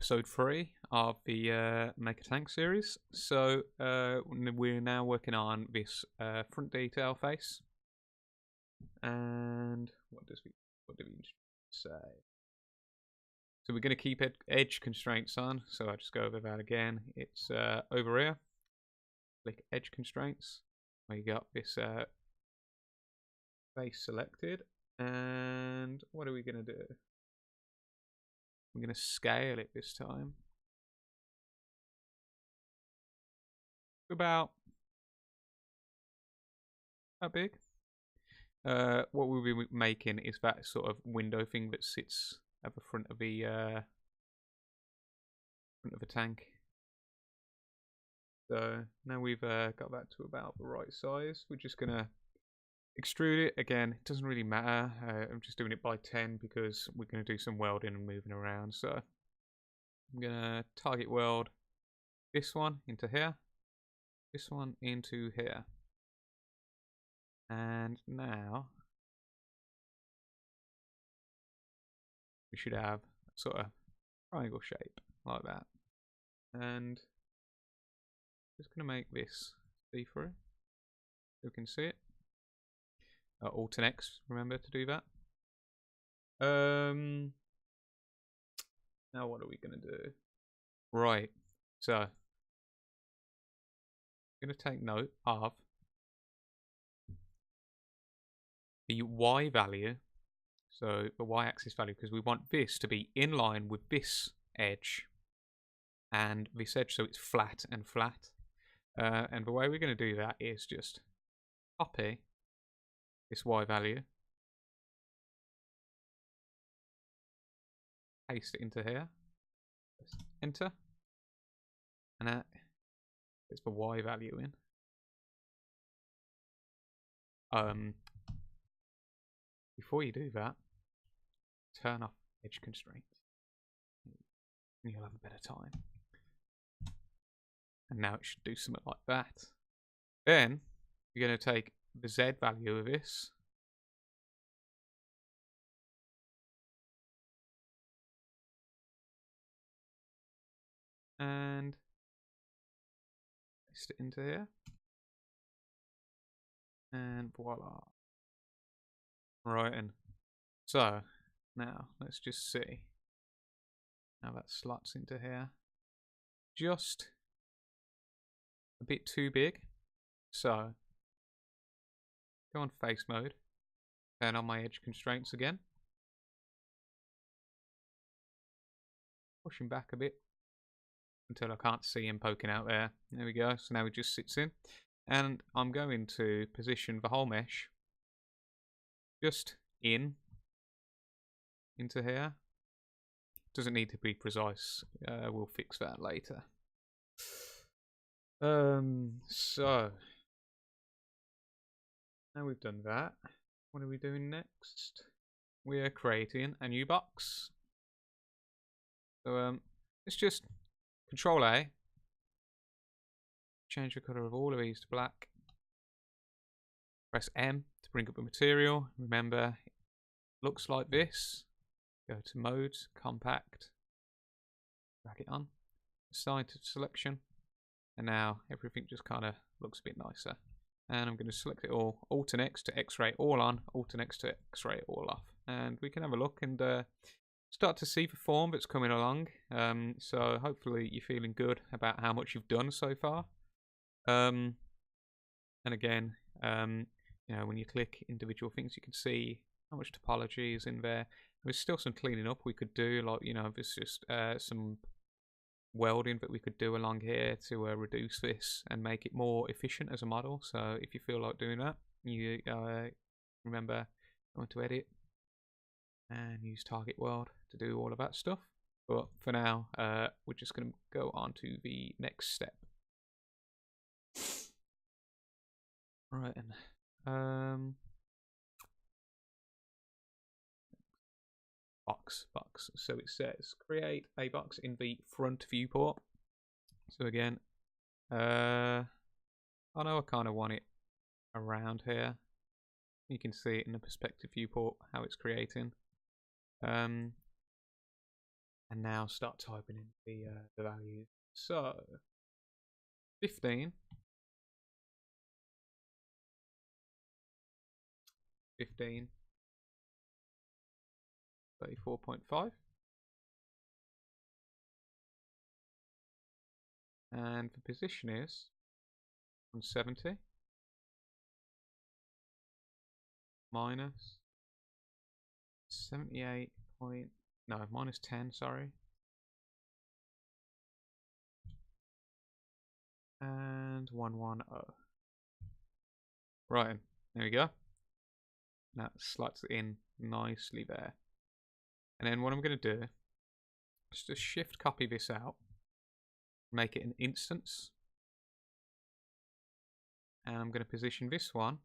episode 3 of the Make a Tank series. So we're now working on this front detail face. And what do we say? So we're going to keep edge constraints on. So I'll just go over that again. It's over here. Click edge constraints. We got this face selected. And what are we going to do? I'm going to scale it this time. About that big. What we'll be making is that sort of window thing that sits at the front of the tank. So now we've got that to about the right size. We're just gonna extrude it again. It doesn't really matter. I'm just doing it by 10 because we're gonna do some welding and moving around. So I'm gonna target weld this one into here, this one into here. And now we should have a sort of triangle shape like that. And just going to make this see-through so you can see it. Alt and X, remember to do that. Now what are we going to do? Right, so I'm going to take note of the Y value, so the Y-axis value, because we want this to be in line with this edge and this edge, so it's flat and flat. And the way we're going to do that is just copy this Y value, paste it into here, press enter, and that puts the Y value in. Before you do that, turn off edge constraints. And you'll have a better time. And now it should do something like that. Then you're going to take the Z value of this. And paste it into here. And voila. Right, and so now let's just see how that slots into here. Just a bit too big. So go on face mode, turn on my edge constraints again, push him back a bit until I can't see him poking out there. There we go. So now he just sits in, and I'm going to position the whole mesh just into here. Doesn't need to be precise. We'll fix that later. So now we've done that, what are we doing next? We're creating a new box. So let's just Control A, change the color of all of these to black. Press M to bring up the material. Remember, it looks like this. Go to modes, compact, drag it on, assign to selection, and now everything just kind of looks a bit nicer. And I'm going to select it all, Alt and X to X-ray all on, Alt and X to X-ray it all off. And we can have a look and start to see the form that's coming along. So hopefully you're feeling good about how much you've done so far. And again, you know, when you click individual things, you can see how much topology is in there. There's still some cleaning up we could do, like, you know, there's just some welding that we could do along here to reduce this and make it more efficient as a model. So if you feel like doing that, you remember going to edit and use target weld to do all of that stuff. But for now, we're just going to go on to the next step. Right, and box. So it says create a box in the front viewport. So again, I know I kind of want it around here. You can see it in the perspective viewport how it's creating. And And now start typing in the values. So 15, 15, 34.5, and the position is 170 minus 78 point, no, minus 10, sorry, and 110. Right, there we go. That slots in nicely there. And then what I'm going to do is just shift copy this out, make it an instance, and I'm going to position this one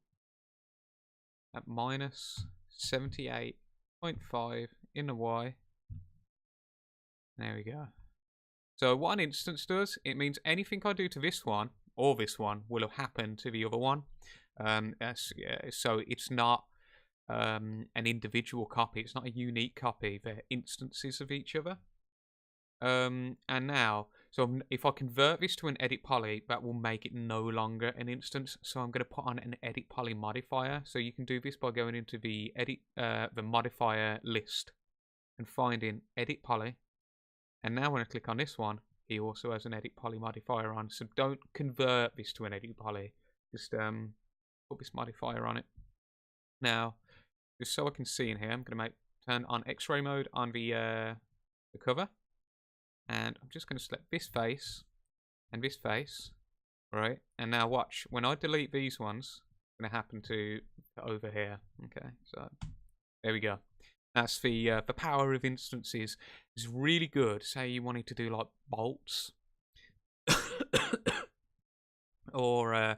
at minus 78.5 in the Y. There we go. So what an instance does, it means anything I do to this one or this one will have happened to the other one. So it's not an individual copy. It's not a unique copy. They're instances of each other. And now, so if I convert this to an edit poly, that will make it no longer an instance. So I'm going to put on an edit poly modifier. So you can do this by going into the the modifier list and finding edit poly. And now when I click on this one, he also has an edit poly modifier on. So don't convert this to an edit poly. Just put this modifier on it. Now, just so I can see in here, I'm going to turn on X-ray mode on the cover. And I'm just going to select this face and this face, right? And now watch, when I delete these ones, it's going to happen to over here. Okay, so there we go. That's the power of instances. It's really good. Say you wanted to do like bolts, or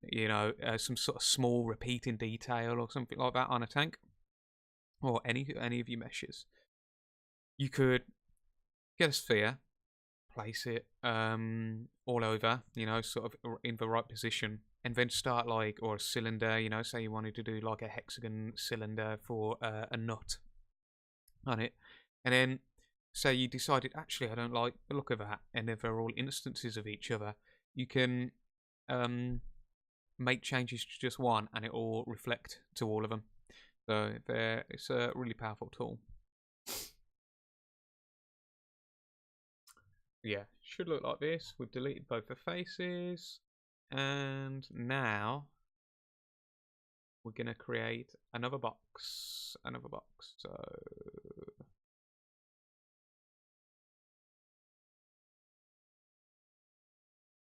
you know, some sort of small repeating detail or something like that on a tank, or any of your meshes. You could get a sphere, place it all over, you know, sort of in the right position, and then start like, or a cylinder, you know, say you wanted to do like a hexagon cylinder for a nut on it, and then say you decided, actually I don't like the look of that, and if they're all instances of each other, you can make changes to just one and it will reflect to all of them. So it's a really powerful tool. Yeah, should look like this. We've deleted both the faces, and now we're going to create another box. So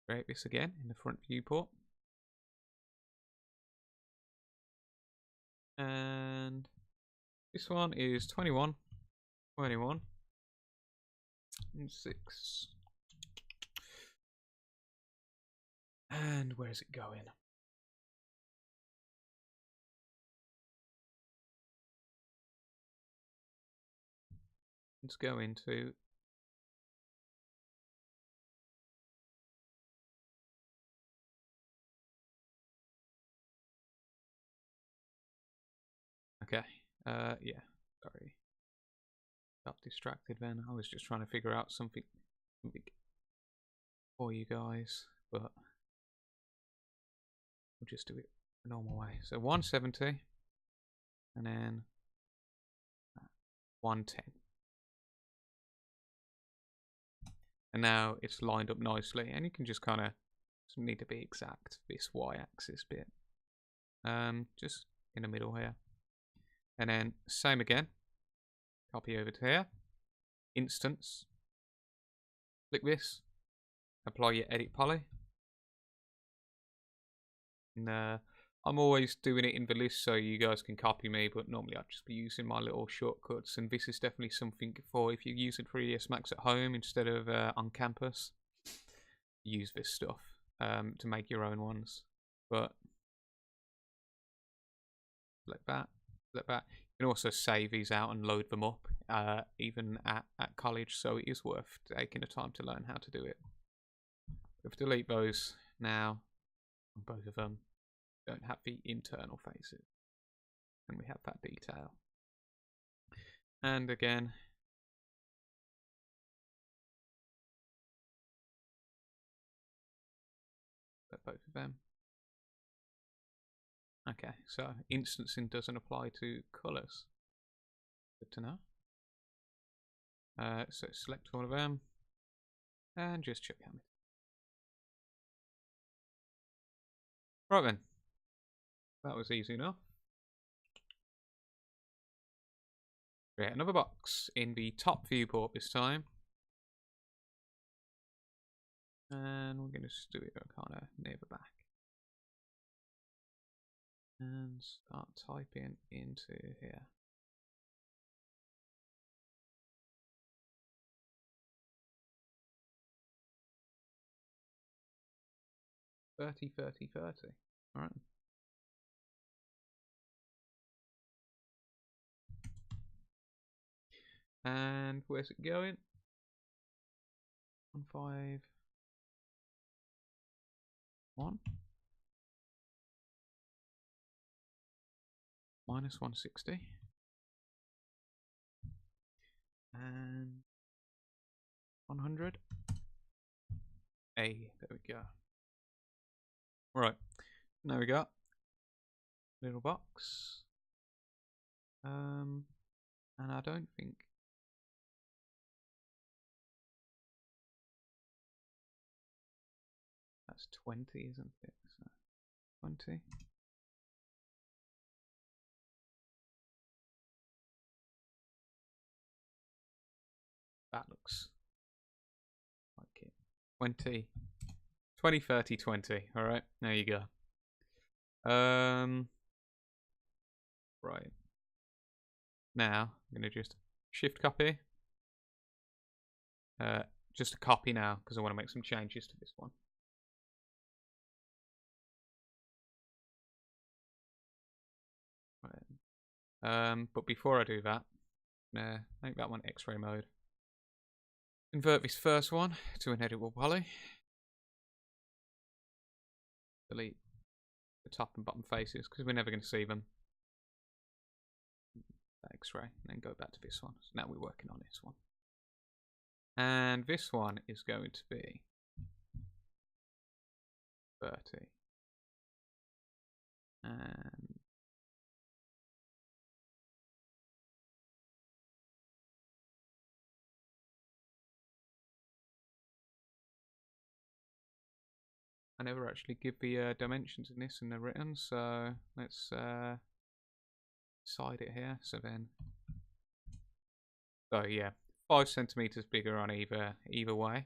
create this again in the front viewport. And this one is 21, 21, and 6. And where's it going? Let's go into okay. Yeah, sorry. Got distracted then. I was just trying to figure out something for you guys, but we'll just do it the normal way. So 170 and then 110. And now it's lined up nicely, and you can just kind of need to be exact, this y-axis bit. Just in the middle here. And then same again. Copy over to here. Instance. Click this. Apply your edit poly. And I'm always doing it in the list so you guys can copy me, but normally I'd just be using my little shortcuts, and this is definitely something for if you're using 3ds Max at home instead of on campus. Use this stuff to make your own ones. But like that. You can also save these out and load them up even at college, so it is worth taking the time to learn how to do it. We've delete those now. Both of them don't have the internal faces, and we have that detail. And again, select both of them. Okay, so instancing doesn't apply to colours. Good to know. So select all of them and just check out. Right then, that was easy enough. Create another box in the top viewport this time. And we're going to just do it kind of near the back. And start typing into here. $30, $30, $30. All right. And where's it going? 151 minus 160 and 100. Hey, there we go. Right, now we got little box. And I don't think that's 20, isn't it? So 20. That looks like it. 20, 20, 30, 20. All right, there you go. Right. Now I'm gonna just shift copy. Just a copy now because I want to make some changes to this one. Right. But before I do that, I'm gonna make that one X-ray mode. Convert this first one to an editable poly. Delete the top and bottom faces because we're never going to see them. X-ray, and then go back to this one. So now we're working on this one. And this one is going to be 30. And I never actually give the dimensions in this in the written, so let's side it here. So yeah, 5 centimeters bigger on either way,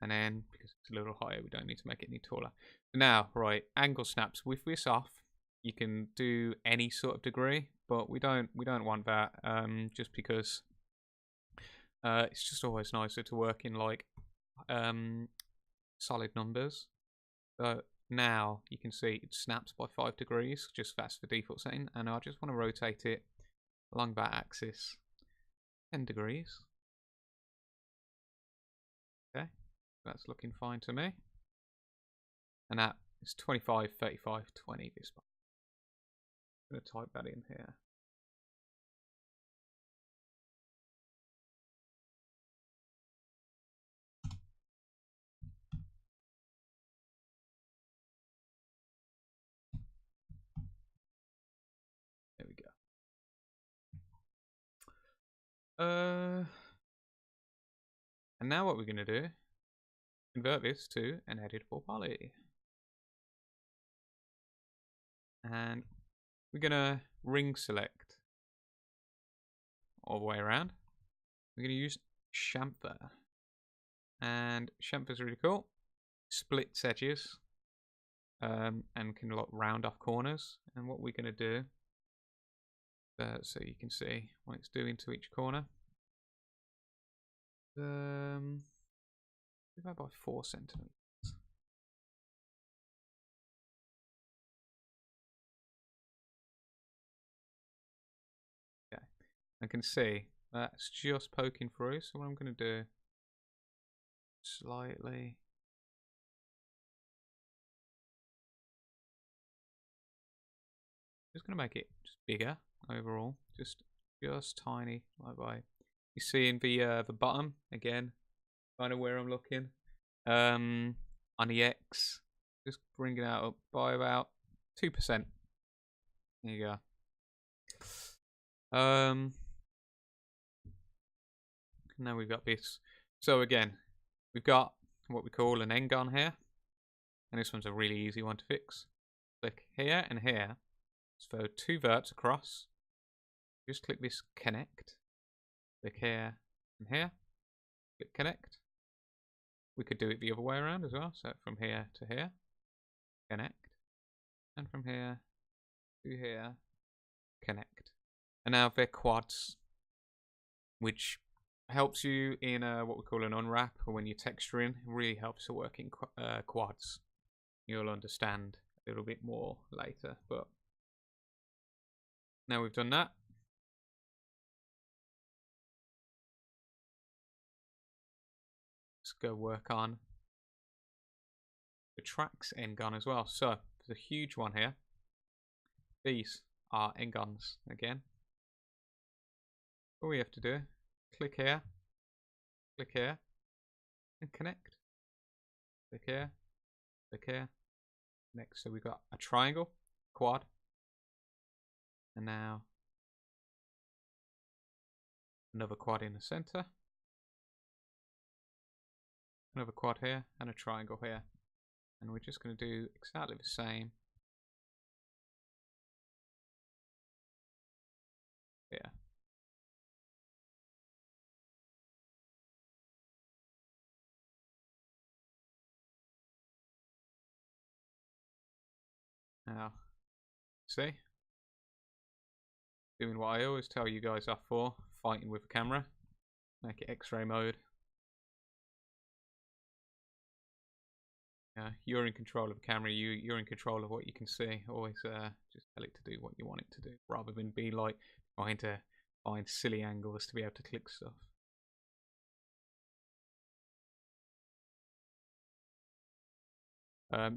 and then because it's a little higher, we don't need to make it any taller. Now, right, angle snaps with this off, you can do any sort of degree, but we don't want that. Just because it's just always nicer to work in like solid numbers. So now you can see it snaps by 5 degrees, just that's the default setting, and I just want to rotate it along that axis 10 degrees. Okay, that's looking fine to me. And that is 25, 35, 20 this one. I'm going to type that in here. There we go. And now what we're going to do, convert this to an editable poly. And we're going to ring select all the way around. We're going to use chamfer. And chamfer's really cool. Splits edges. And can like round off corners. And what we're going to do, so you can see what it's doing to each corner. Divide by 4 centimeters. Okay, I can see that's just poking through. So what I'm going to do, slightly. Just going to make it just bigger overall, just tiny, like by. You see in the bottom again, kind of where I'm looking. On the X, Just bring it out up by about 2%. There you go. Now we've got this. So again, we've got what we call an N-gun here. And this one's a really easy one to fix. Click here and here. So 2 verts across. Just click this connect. Click here and here. Click connect. We could do it the other way around as well. So from here to here. Connect. And from here to here. Connect. And now they're quads. Which helps you in what we call an unwrap, or when you're texturing. It really helps to work in quads. You'll understand a little bit more later, but now we've done that. Let's go work on the tracks N-gun as well. So there's a huge one here. These are N-guns again. All we have to do, click here, and connect. Click here, next. So we've got a triangle, quad, and now another quad in the center, another quad here, and a triangle here. And we're just going to do exactly the same here. Now, see? Doing what I always tell you guys off for, fighting with the camera. Make it X-ray mode. You're in control of the camera, you're in control of what you can see. Always just tell it to do what you want it to do, rather than be like trying to find silly angles to be able to click stuff.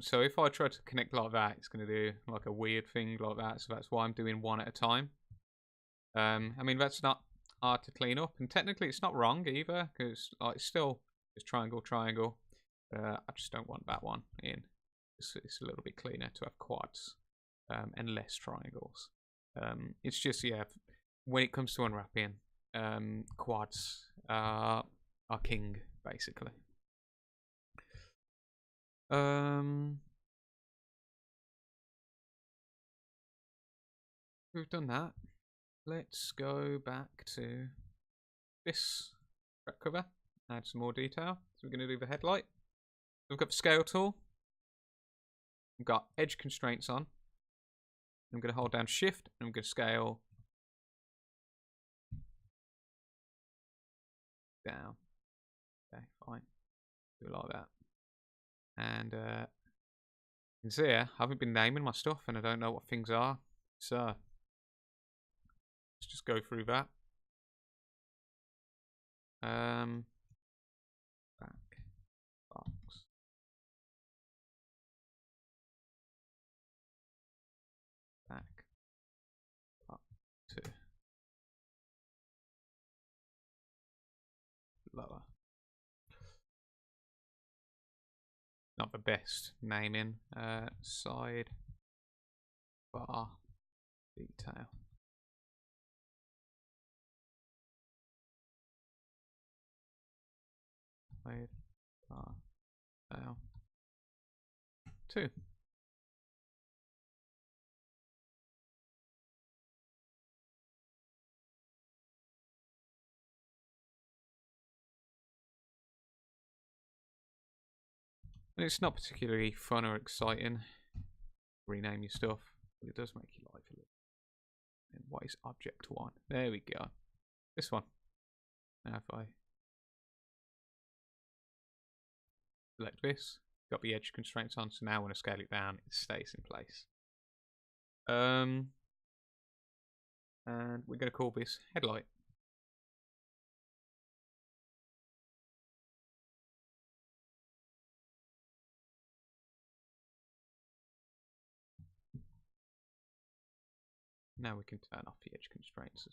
So if I try to connect like that, it's going to do like a weird thing like that. So that's why I'm doing one at a time. I mean, that's not hard to clean up, and technically it's not wrong either, because it's still just triangle, triangle. I just don't want that one in. It's a little bit cleaner to have quads and less triangles. It's just, yeah, when it comes to unwrapping, quads are king, basically. We've done that. Let's go back to this track cover, add some more detail. So we're going to do the headlight. We've got the scale tool. We've got edge constraints on. I'm going to hold down shift and I'm going to scale down. Okay, fine. Do it like that. And you can see here, I haven't been naming my stuff and I don't know what things are. So let's just go through that. Back box. Back up to lower. Not the best naming. Side bar detail. Side bar detail 2. And it's not particularly fun or exciting. Rename your stuff, but it does make your life a little. And what is object 1? There we go. This one. Now if I select this, got the edge constraints on, so now when I scale it down, it stays in place. And we're going to call this headlight. Now we can turn off the edge constraints.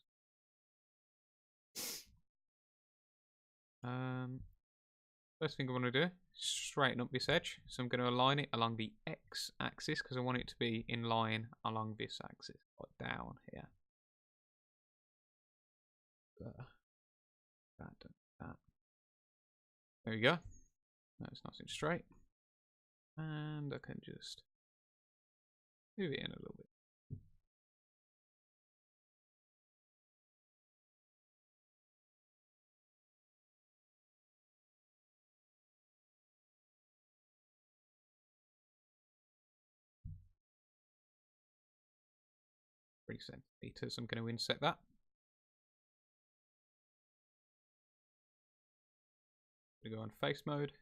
First thing I want to do is straighten up this edge. So I'm going to align it along the x-axis because I want it to be in line along this axis, like down here. That. There we go. That's nice and straight. And I can just move it in a little bit. Centimeters. I'm going to inset that. I'm going to go on face mode.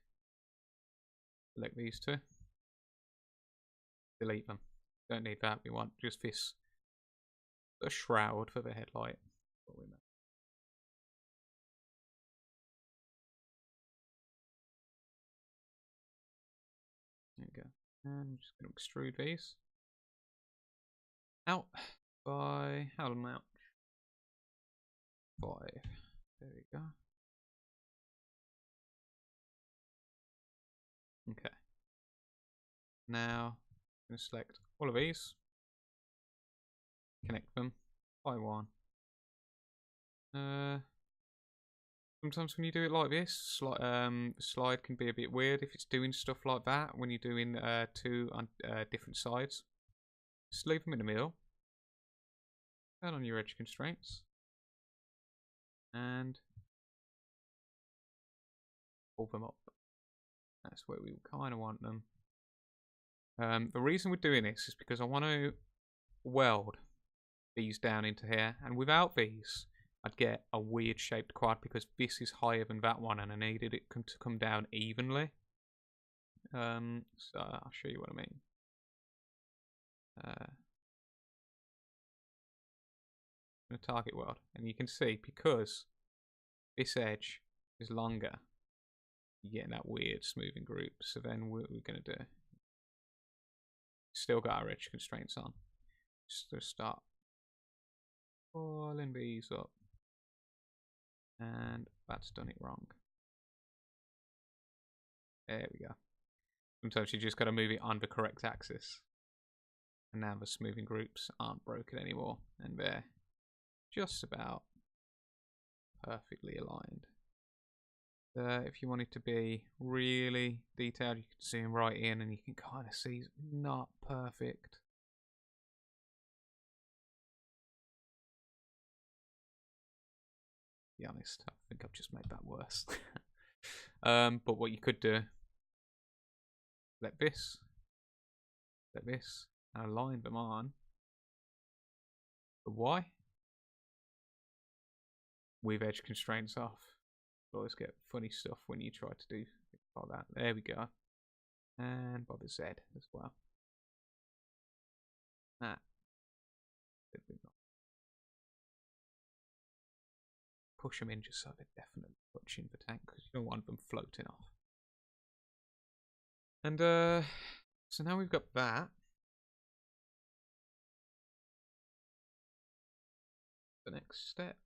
Select these two. Delete them. Don't need that. We want just this a shroud for the headlight. There we go. And I'm just going to extrude these out by how much? 5. There we go. Okay. Now I'm going to select all of these, connect them by one. Sometimes when you do it like this, slide can be a bit weird if it's doing stuff like that when you're doing two on different sides. Just leave them in the middle. Turn on your edge constraints. And pull them up. That's where we kind of want them. The reason we're doing this is because I want to weld these down into here. And without these, I'd get a weird shaped quad because this is higher than that one and I needed it to come down evenly. So I'll show you what I mean. I'm going to target weld, and you can see because this edge is longer, you're getting that weird smoothing group. So then what we're going to do, still got our edge constraints on, just to start pulling these up. And that's done it wrong. There we go. Sometimes you just got to move it on the correct axis. And now the smoothing groups aren't broken anymore. And they're just about perfectly aligned. If you want it to be really detailed, you can zoom right in and you can kind of see it's not perfect. To be honest, I think I've just made that worse. But what you could do, let this, and align them on the Y with edge constraints off. You always get funny stuff when you try to do things like that. There we go. And by the Z as well. That. Push them in just so they're definitely touching the tank because you don't want them floating off. And so now we've got that. The next step.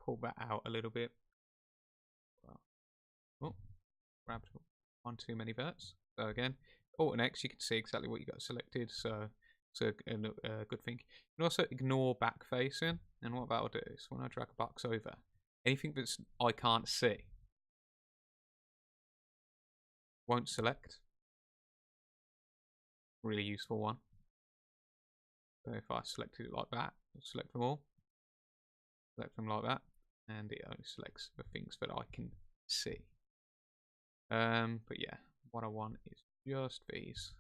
Pull that out a little bit. Oh, grabbed one too many verts. So again, Alt and X, you can see exactly what you got selected. So it's a good thing. You can also ignore back facing, and what that'll do is when I drag a box over, anything that's I can't see won't select. Really useful one. So if I selected it like that, I'll select them all. Select them like that, and it only selects the things that I can see. But yeah, what I want is just these.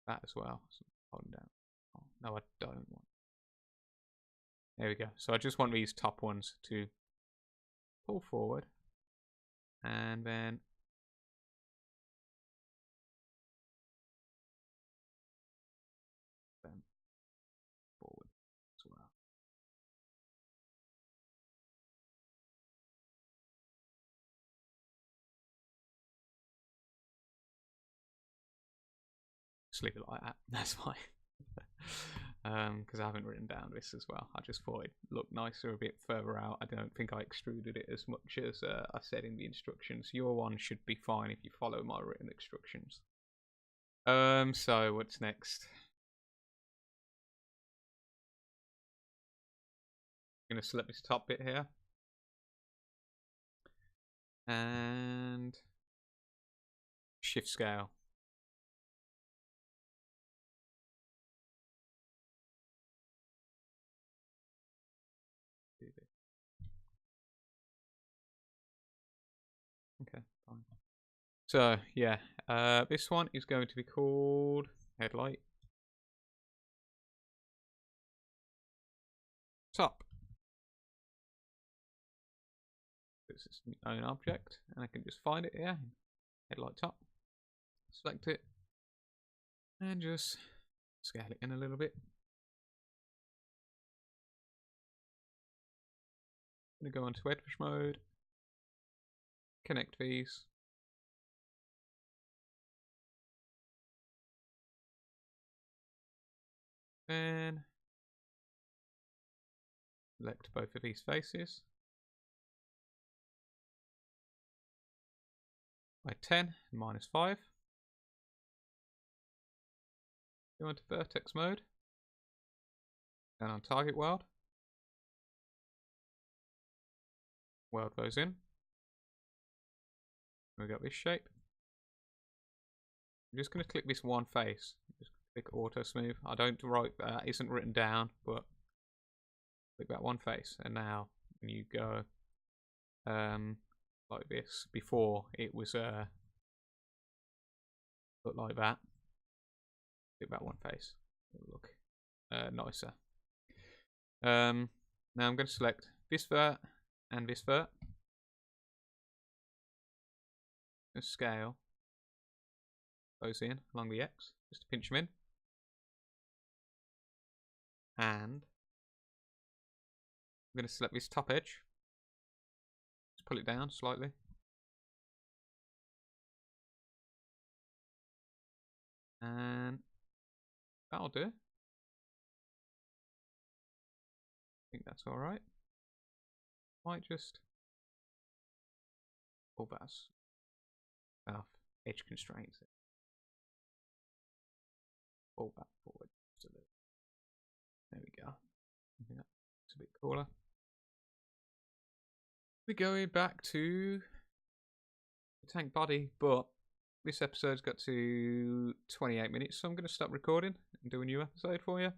That as well. So holding down. Oh, no, I don't want. There we go. So I just want these top ones to pull forward, and then forward as well. just leave it like that. That's fine. Because I haven't written down this as well. I just thought it looked nicer a bit further out. I don't think I extruded it as much as I said in the instructions. Your one should be fine if you follow my written instructions. So what's next? I'm going to select this top bit here. And shift scale. Okay, fine. So yeah, this one is going to be called Headlight. Top. This is its own object, and I can just find it here. Headlight top. Select it, and just scale it in a little bit. I'm going to go onto edge mode. Connect these. Then select both of these faces. By 10 and -5. Go into vertex mode. Then on target world. Weld those in. We got this shape. I'm just going to click this one face. Just click auto smooth. I don't write that, isn't written down, but click that one face. And now when you go like this, before it was look like that. Click that one face. It'll look nicer. Now I'm going to select this vert and this vert. Scale those in along the X, just to pinch them in, and I'm going to select this top edge, just pull it down slightly, and that'll do. I think that's alright. Might just pull that off edge constraints. Pull that forward just a little. There we go. I think that's a bit cooler. We're going back to the tank body, but this episode's got to 28 minutes, so I'm going to stop recording and do a new episode for you.